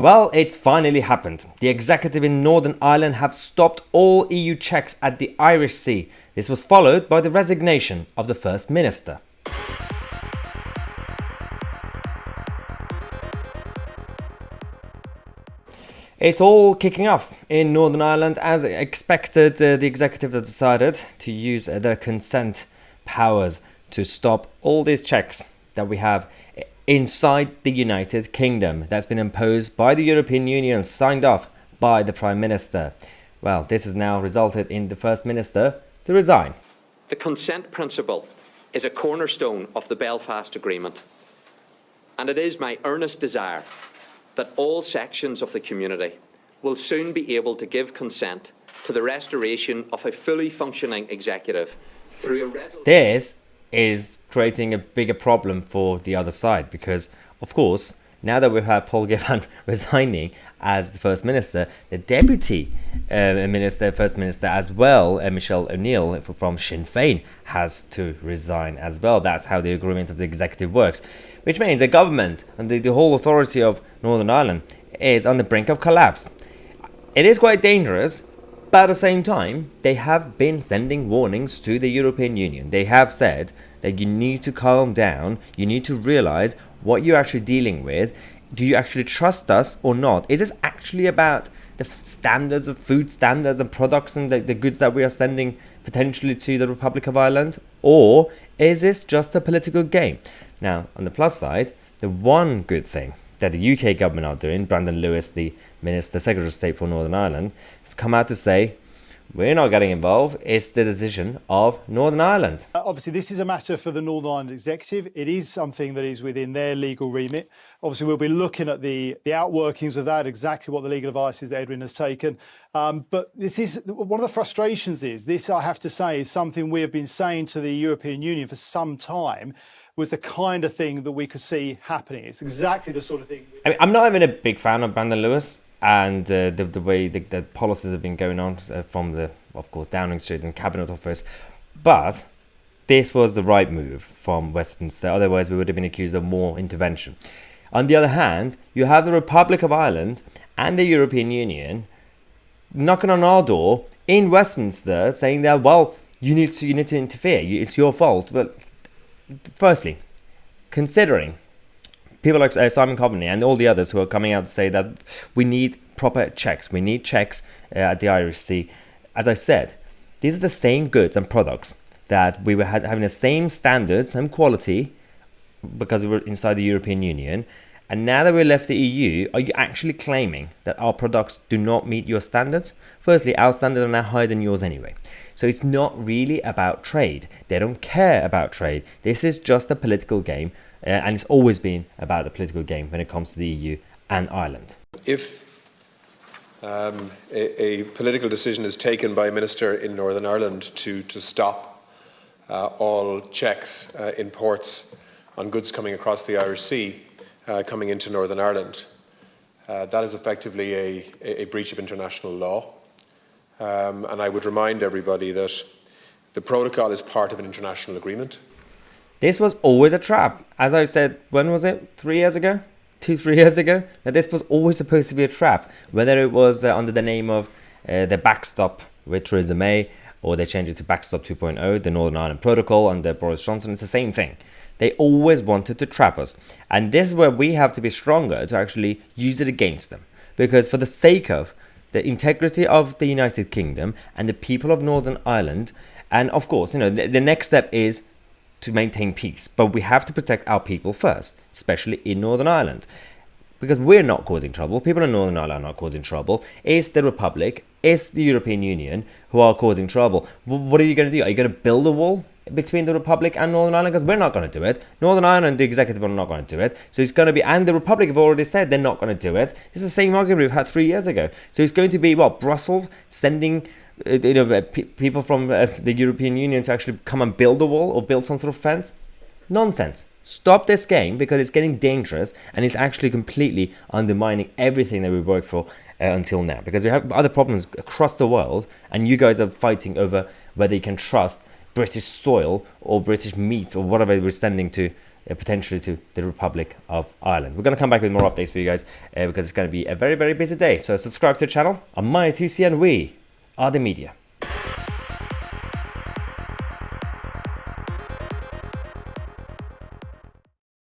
Well, it's finally happened. The executive in Northern Ireland have stopped all EU checks at the Irish Sea. This was followed by the resignation of the First Minister. It's all kicking off in Northern Ireland. As expected, the executive have decided to use their consent powers to stop all these checks that we have inside the United Kingdom that's been imposed by the European Union, signed off by the Prime Minister. Well, this has now resulted in the First Minister to resign. The consent principle is a cornerstone of the Belfast Agreement, and it is my earnest desire that all sections of the community will soon be able to give consent to the restoration of a fully functioning executive through a resolution. This is creating a bigger problem for the other side because, of course, now that we've had Paul Givan resigning as the First Minister, the Deputy First Minister as well, Michelle O'Neill from Sinn Féin, has to resign as well. That's how the agreement of the executive works, which means the government and the whole authority of Northern Ireland is on the brink of collapse. It is quite dangerous, but at the same time, they have been sending warnings to the European Union. They have said that you need to calm down, you need to realize what you're actually dealing with. Do you actually trust us or not? Is this actually about the standards of food standards and products and the goods that we are sending potentially to the Republic of Ireland? Or is this just a political game? Now, on the plus side, the one good thing that the UK government are doing, Brandon Lewis, the Secretary of State for Northern Ireland, has come out to say, we're not getting involved. It's the decision of Northern Ireland. Obviously, this is a matter for the Northern Ireland Executive. It is something that is within their legal remit. Obviously, we'll be looking at the outworkings of that, exactly what the legal advice is that Edwin has taken. But this is one of the frustrations is, this I have to say, is something we have been saying to the European Union for some time, was the kind of thing that we could see happening. It's exactly the sort of thing. I'm not even a big fan of Brandon Lewis and the way the policies have been going on from the, of course, Downing Street and Cabinet Office. But this was the right move from Westminster. Otherwise, we would have been accused of more intervention. On the other hand, you have the Republic of Ireland and the European Union knocking on our door in Westminster saying that, well, you need to interfere. It's your fault. But firstly, considering people like Simon Coveney and all the others who are coming out to say that we need proper checks, we need checks at the Irish Sea. As I said, these are the same goods and products that we were having the same standards and quality because we were inside the European Union. And now that we left the EU, are you actually claiming that our products do not meet your standards? Firstly, our standards are now higher than yours anyway. So it's not really about trade. They don't care about trade. This is just a political game. And it's always been about a political game when it comes to the EU and Ireland. If a political decision is taken by a minister in Northern Ireland to stop all checks in ports on goods coming across the Irish Sea, coming into Northern Ireland, that is effectively a breach of international law. And I would remind everybody that the protocol is part of an international agreement. This was always a trap. As I said, when was it? 3 years ago? 2-3 years ago? That this was always supposed to be a trap. Whether it was under the name of the backstop with Theresa May, or they changed it to backstop 2.0, the Northern Ireland Protocol under Boris Johnson, it's the same thing. They always wanted to trap us. And this is where we have to be stronger to actually use it against them. Because for the sake of the integrity of the United Kingdom and the people of Northern Ireland, and of course, the next step is to maintain peace. But we have to protect our people first, especially in Northern Ireland. Because we're not causing trouble. People in Northern Ireland are not causing trouble. It's the Republic, it's the European Union who are causing trouble. What are you going to do? Are you going to build a wall between the Republic and Northern Ireland? Because we're not going to do it. Northern Ireland, the executive, are not going to do it. So it's going to be, and the Republic have already said they're not going to do it. It's the same argument we've had 3 years ago. So it's going to be, Brussels sending people from the European Union to actually come and build a wall or build some sort of fence? Nonsense. Stop this game because it's getting dangerous and it's actually completely undermining everything that we've worked for until now. Because we have other problems across the world and you guys are fighting over whether you can trust British soil or British meat or whatever we're sending to potentially to the Republic of Ireland. We're going to come back with more updates for you guys because it's going to be a very, very busy day. So subscribe to the channel. I'm Tousi and we are the media.